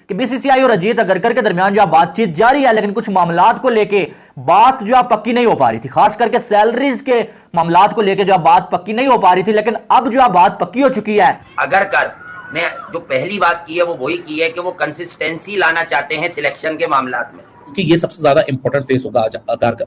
कि बीसीसीआई और अजीत अगरकर के दरमियान जो बातचीत जारी है, लेकिन कुछ मामलात को लेके बात जो पक्की नहीं हो पा रही थी, खास करके सैलरीज के मामलात को लेके जो बात पक्की नहीं हो पा रही थी, लेकिन अब जो बात पक्की हो चुकी है। अगरकर ने जो पहली बात की है वो वही की है कि वो कंसिस्टेंसी लाना चाहते हैं सिलेक्शन के मामलात में, क्योंकि ये सबसे ज्यादा इंपॉर्टेंट फेस होगा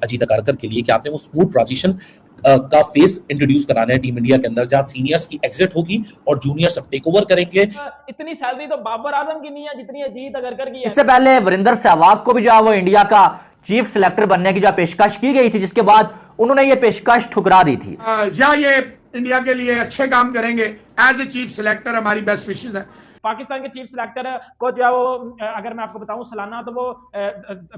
अजीत अगरकर के लिए कि आपने वो स्मूथ ट्रांजिशन का फेस इंट्रोड्यूस कराना है टीम इंडिया के अंदर, जहां सीनियर्स की एग्जिट होगी और जूनियर्स अब टेक ओवर करेंगे। इतनी सैलरी तो बाबर आजम की नहीं है जितनी अजीत अगरकर की है। इससे पहले वीरेंद्र सहवाग को भी जो वो इंडिया का चीफ सिलेक्टर बनने की जो पेशकश की गई थी, जिसके बाद उन्होंने ये पेशकश ठुकरा दी थी। या ये इंडिया के लिए अच्छे काम करेंगे, एज ए चीफ सिलेक्टर हमारी बेस्ट विशेस है। पाकिस्तान के चीफ सिलेक्टर को जो है वो, अगर मैं आपको बताऊं सालाना, तो वो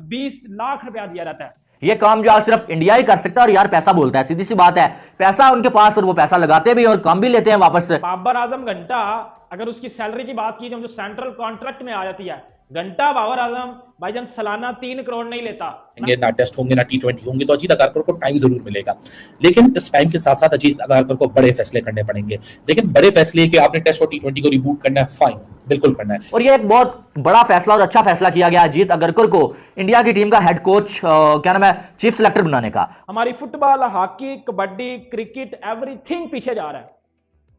20 लाख रुपया दिया जाता है। ये काम जो सिर्फ इंडिया ही कर सकता है, और यार पैसा बोलता है, सीधी सी बात है, पैसा उनके पास और वो पैसा लगाते भी और काम भी लेते हैं वापस से। बाबर आजम घंटा, अगर उसकी सैलरी की बात की जो सेंट्रल कॉन्ट्रैक्ट में आ जाती है, घंटा बाबर आजम भाईजान सालाना 3 करोड़ नहीं लेता। ना टेस्ट होंगे ना T20 होंगे, तो अजीत अगरकर को टाइम जरूर मिलेगा, लेकिन इस टाइम के साथ साथ अजीत अगरकर को बड़े फैसले करने पड़ेंगे। लेकिन बड़े फैसले कि आपने टेस्ट और T20 को रिबूट करना है, फाइन, बिल्कुल करना है। और ये एक बहुत बड़ा फैसला और अच्छा फैसला किया गया अजीत अगरकर को इंडिया की टीम का हेड कोच, क्या नाम है, चीफ सिलेक्टर बनाने का। हमारी football, hockey, kabaddi, cricket, everything पीछे जा रहा है,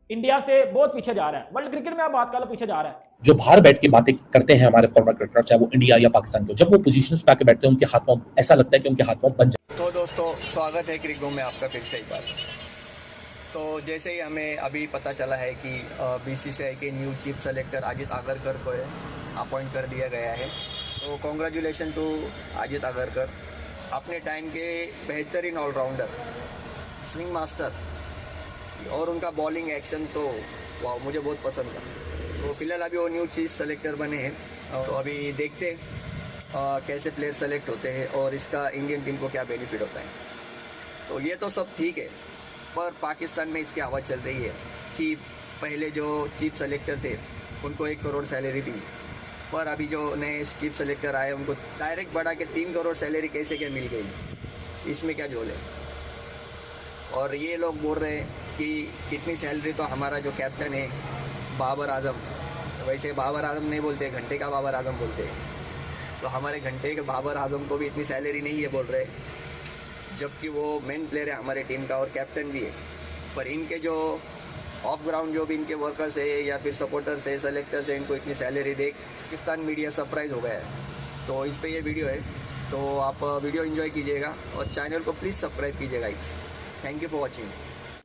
इंडिया से बहुत पीछे जा रहा है। वर्ल्ड क्रिकेट में आप बात कर लो, पीछे जा रहा है। जो बाहर बैठ के बातें करते हैं हमारे फॉर्मर क्रिकेटर, चाहे वो इंडिया या पाकिस्तान के, जब वो पोजीशंस पे आके बैठते हैं उनके हाथों ऐसा लगता है कि उनके हाथों बन जाए। तो दोस्तों, स्वागत है क्रिको में आपका फिर से एक बार। तो जैसे ही हमें अभी पता चला है कि बीसीसीआई के new chief selector Ajit Agarkar को अपॉइंट कर दिया गया है, तो कॉन्ग्रेचुलेशन टू अजीत अगरकर, अपने टाइम के बेहतरीन ऑलराउंडर, स्विंग मास्टर, और उनका बॉलिंग एक्शन तो वाह, मुझे बहुत पसंद था। तो फिलहाल अभी वो न्यू चीफ सेलेक्टर बने हैं, तो अभी देखते कैसे प्लेयर सेलेक्ट होते हैं और इसका इंडियन टीम को क्या बेनिफिट होता है। तो ये तो सब ठीक है, पर पाकिस्तान में इसकी आवाज़ चल रही है कि पहले जो चीफ सेलेक्टर थे उनको 1 करोड़ सैलरी दी, पर अभी जो नए चीफ सेलेक्टर आए उनको डायरेक्ट बढ़ा के 3 करोड़ सैलरी कैसे क्या मिल गई, इसमें क्या झोल है। और ये लोग बोल रहे हैं कि इतनी सैलरी तो हमारा जो कैप्टन है बाबर आजम, वैसे बाबर आजम नहीं बोलते, घंटे का बाबर आजम बोलते हैं, तो हमारे घंटे के बाबर आजम को भी इतनी सैलरी नहीं है बोल रहे, जबकि वो मेन प्लेयर है हमारे टीम का और कैप्टन भी है। पर इनके जो ऑफ ग्राउंड जो भी इनके वर्कर्स है या फिर सपोर्टर्स है, सेलेक्टर्स है, इनको इतनी सैलरी देख पाकिस्तान मीडिया सरप्राइज हो गया है। तो इस पर ये वीडियो है, तो आप वीडियो एंजॉय कीजिएगा और चैनल को प्लीज़ सब्सक्राइब कीजिएगा। Thank you for watching.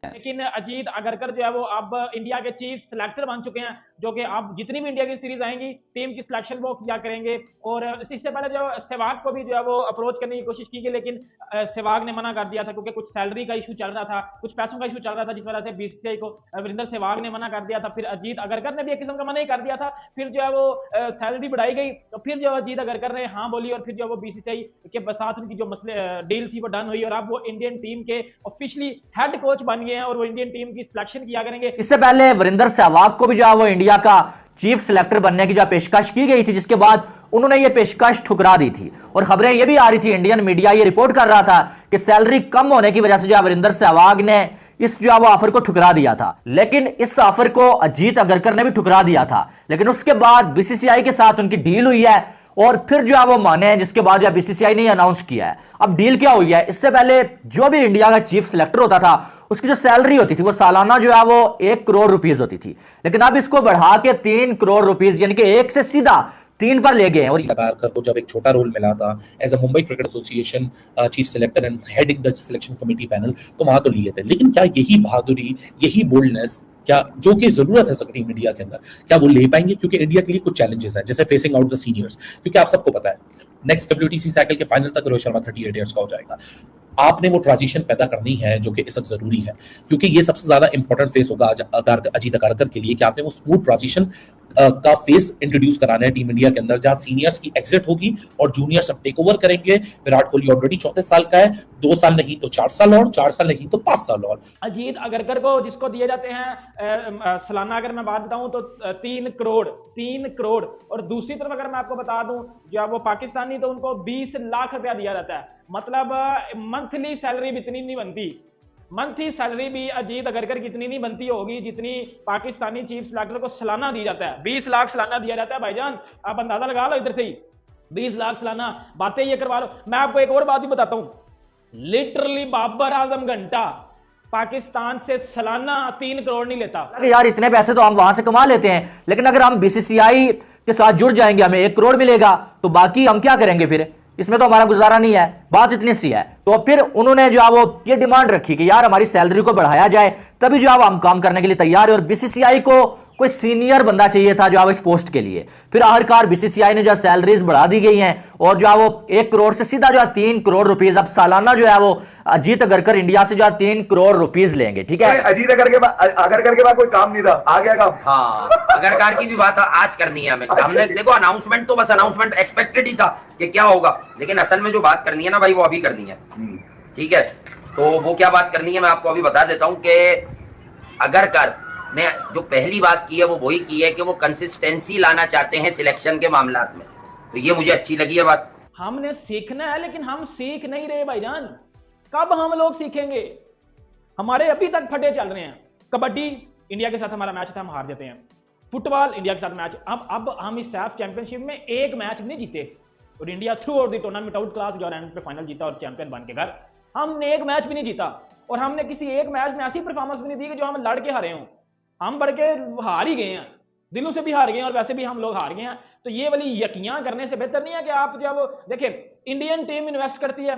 लेकिन अजीत अगरकर जो है वो अब इंडिया के चीफ सिलेक्टर बन चुके हैं, जो कि अब जितनी भी इंडिया की सीरीज आएंगी टीम की सिलेक्शन वो किया करेंगे। और इससे पहले जो सहवाग को भी जो है वो अप्रोच करने की कोशिश की गई, लेकिन सहवाग ने मना कर दिया था, क्योंकि कुछ सैलरी का इशू चल रहा था, कुछ पैसों का इशू चल रहा था, जिस वजह से बीसीसीआई को वीरेंद्र सहवाग ने मना कर दिया था। फिर अजीत अगरकर ने भी एक किस्म का मना ही कर दिया था। फिर जो है वो सैलरी बढ़ाई गई, तो फिर जो अजीत अगरकर ने हाँ बोली, और फिर जो वो बीसीसीआई के साथ उनकी जो मसले डील थी वो डन हुई, और अब वो इंडियन टीम के ऑफिशियली हेड कोच बन गए हैं और वो इंडियन टीम की सिलेक्शन किया करेंगे। इससे पहले वीरेंद्र सहवाग को भी जो वो इंडिया का चीफ सिलेक्टर बनने की जो पेशकश की गई थी, जिसके बाद उन्होंने ये पेशकश ठुकरा दी थी। और खबरें ये भी आ रही थी, इंडियन मीडिया ये रिपोर्ट कर रहा था कि सैलरी कम होने की वजह से जो वीरेंद्र सहवाग ने इस जो वो ऑफर को ठुकरा दिया था। लेकिन इस ऑफर को अजीत अगरकर ने भी ठुकरा दिया था, लेकिन उसके बाद बीसीसीआई के साथ उनकी डील हुई है और फिर जो वो माने हैं, जिसके बाद जो बीसीसीआई ने अनाउंस किया है। अब डील क्या हुई है, इससे पहले जो भी इंडिया का चीफ सिलेक्टर होता था उसकी जो सैलरी होती थी वो सालाना जो है वो 1 करोड़ रुपीस होती थी, लेकिन अब इसको बढ़ा के 3 करोड़ रुपीस, यानी कि 1 से सीधा 3 पर ले गए। और अगरकर को जब एक छोटा रोल मिला था as a Mumbai cricket association chief selector and heading the selection committee panel, तो वहां तो लिए थे, लेकिन क्या यही बहादुरी, यही बोल्डनेस क्या जो कि जरूरत है टीम इंडिया के अंदर, क्या वो ले पाएंगे? क्योंकि इंडिया के लिए कुछ चैलेंजेस हैं, जैसे फेसिंग आउट द सीनियर्स, क्योंकि आप सबको पता है नेक्स्ट WTC साइकिल के फाइनल तक रोहित शर्मा 38 ईयर्स का हो जाएगा। आपने वो ट्रांजिशन पैदा करनी है जो कि इस वक्त जरूरी है, क्योंकि ये सबसे ज्यादा इंपॉर्टेंट फेस होगा अजीत अगरकर के लिए कि आपने वो स्मूथ ट्रांजिशन का फेस इंट्रोड्यूस कराना है टीम इंडिया के अंदर, जहां सीनियर्स की एग्जिट होगी और जूनियर्स अब टेक ओवर करेंगे। विराट कोहली ऑलरेडी 34 साल का है, 2 साल नहीं तो 4 साल और, 4 साल नहीं तो 5 साल और। अजीत अगरकर को जिसको दिए जाते हैं सालाना, अगर मैं बात बताऊं तो 3 करोड़, और दूसरी तरफ अगर मैं आपको बता दूं जो वो पाकिस्तानी, तो उनको 20 लाख रुपया दिया जाता है। मतलब मंथली सैलरी भी इतनी नहीं बनती, मंथली सैलरी भी अजीत अगरकर कितनी नहीं बनती होगी जितनी पाकिस्तानी चीफ सेलेक्टर को सालाना दी जाता है। 20 लाख सालाना दिया जाता है भाईजान, आप अंदाजा लगा लो इधर से ही 20 लाख सालाना, बातें ये करवा लो। मैं आपको एक और बात भी बताता हूं, लिटरली बाबर आजम घंटा पाकिस्तान से सालाना 3 करोड़ नहीं लेता। यार इतने पैसे तो हम वहां से कमा लेते हैं, लेकिन अगर हम बीसीसीआई के साथ जुड़ जाएंगे हमें 1 करोड़ मिलेगा, तो बाकी हम क्या करेंगे फिर? इसमें तो हमारा गुजारा नहीं है। बात इतनी सी है। तो फिर उन्होंने जो है वो ये डिमांड रखी कि यार हमारी सैलरी को बढ़ाया जाए, तभी जो है हम काम करने के लिए तैयार है। और बीसीसीआई को कोई सीनियर बंदा चाहिए था जो है इस पोस्ट के लिए। फिर आखिरकार बीसीसीआई ने जो सैलरीज बढ़ा दी गई हैं और जो है वो 1 करोड़ से सीधा जो है 3 करोड़ रुपीज अब सालाना जो है वो अजीत अगरकर इंडिया से जो है 3 करोड़ रुपीज लेंगे। ठीक है, अजीत अगरकर के बाद कोई काम नहीं था, आ गया काम। हाँ, अगरकर की भी बात आज करनी है हमें। हमने देखो अनाउंसमेंट तो बस अनाउंसमेंट एक्सपेक्टेड ही था कि क्या होगा, लेकिन असल में जो बात करनी है ना भाई वो अभी करनी है। ठीक है, तो वो क्या बात करनी है मैं आपको अभी बता देता हूं कि अगरकर ने जो पहली बात की है वो वही की है कि वो कंसिस्टेंसी लाना चाहते हैं सिलेक्शन के मामलात में। तो ये मुझे अच्छी लगी है बात। हमने सीखना है लेकिन हम सीख नहीं रहे भाईजान। कब हम लोग सीखेंगे? हमारे अभी तक फटे चल रहे हैं। कबड्डी इंडिया के साथ हमारा मैच था, हम हार जाते हैं। फुटबॉल इंडिया के साथ मैच, अब हम इस सैफ चैंपियनशिप में एक मैच नहीं जीते और India through out the tournament out class जो एंड पे फाइनल जीता और चैंपियन बन के घर। हमने एक मैच भी नहीं जीता और हमने किसी एक मैच में ऐसी परफॉर्मेंस भी नहीं दी कि जो हम लड़ के हारे हों। हम बढ़ के हार ही गए हैं, दिलों से भी हार गए हैं और वैसे भी हम लोग हार गए हैं। तो ये वाली यकीयां करने से बेहतर नहीं है कि आप जब देखिए इंडियन टीम इन्वेस्ट करती है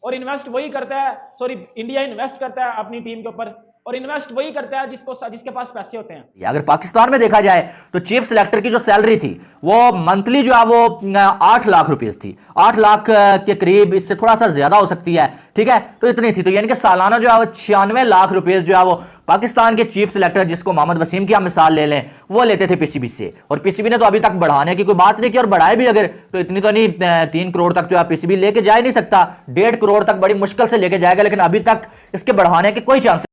और इन्वेस्ट वही करता है, इंडिया इन्वेस्ट करता है अपनी टीम के ऊपर और इन्वेस्ट वही करता है जिसके पास पैसे होते हैं। अगर पाकिस्तान में देखा जाए तो चीफ सिलेक्टर की जो सैलरी थी वो मंथली जो है वो 8 लाख रुपीस थी, 8 लाख के करीब, इससे थोड़ा सा ज्यादा हो सकती है। ठीक है, तो इतनी थी। तो यानी कि सालाना जो है वो 96 लाख रुपीस जो है वो पाकिस्तान के चीफ सिलेक्टर, जिसको मोहम्मद वसीम की हम मिसाल ले लें, वो लेते थे पीसीबी से। और पीसीबी ने तो अभी तक बढ़ाने की कोई बात नहीं की, और बढ़ाए भी अगर तो इतनी तो नहीं, 3 करोड़ तक जो है पीसीबी लेके जा ही नहीं सकता, 1.5 करोड़ तक बड़ी मुश्किल से लेके जाएगा, लेकिन अभी तक इसके बढ़ाने के कोई चांसेस